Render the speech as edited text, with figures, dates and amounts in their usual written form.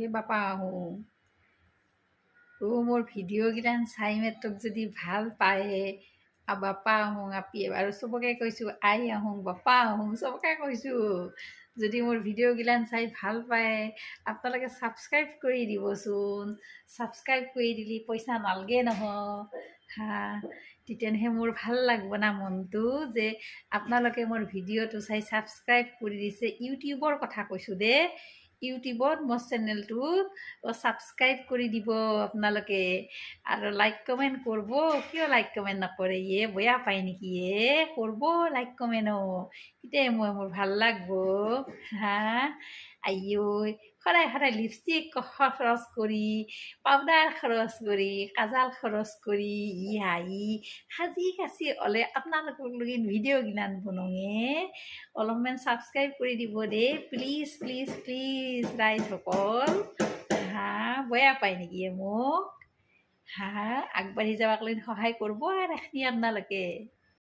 বাপা আহোঁ মোৰ ভিডিঅ'কেইটান চাই তোক যদি ভাল পায় বাপা আহোঁ আপি আৰু চবকে কৈছোঁ আই আহোঁ বাপা আহোঁ চবকে কৈছোঁ যদি মোৰ ভিডিঅ'গিলান চাই ভাল পায় আপোনালোকে ছাবস্ক্ৰাইব কৰি দিবচোন ছাবস্ক্ৰাইব কৰি দিলি পইচা নালগে নহয় তেতিয়াহে মোৰ ভাল লাগব না মনটো যে আপোনালোকে মোৰ ভিডিঅ'টো চাই ছাবস্ক্ৰাইব কৰি দিছে ইউটিউবৰ কথা কৈছোঁ দেই ইউটিউবত মোৰ চেনেলটো ছাবস্ক্ৰাইব কৰি দিব আপোনালোকে আৰু লাইক কমেণ্ট কৰিব কিয় লাইক কমেণ্ট নকৰে বেয়া পায় নেকি কৰিব লাইক কমেণ্টও তেতিয়াই মোৰ ভাল লাগব আইঐ সদায় সদায় লিপষ্টিক খৰচ কৰি পাউডাৰ খৰচ কৰি কাজাল খৰচ কৰি সাজি কাচি ওলে আপোনালোকক লগি ভিডিঅ' গিলান বনোৱে অলপমান ছাবস্ক্ৰাইব কৰি দিব দেই প্লিজ প্লিজ প্লিজ ৰাইজসকল বেয়া পায় নেকি মোক আগবাঢ়ি যাবাক লৈ সহায় কৰিব আৰু এখিনি আপোনালোকে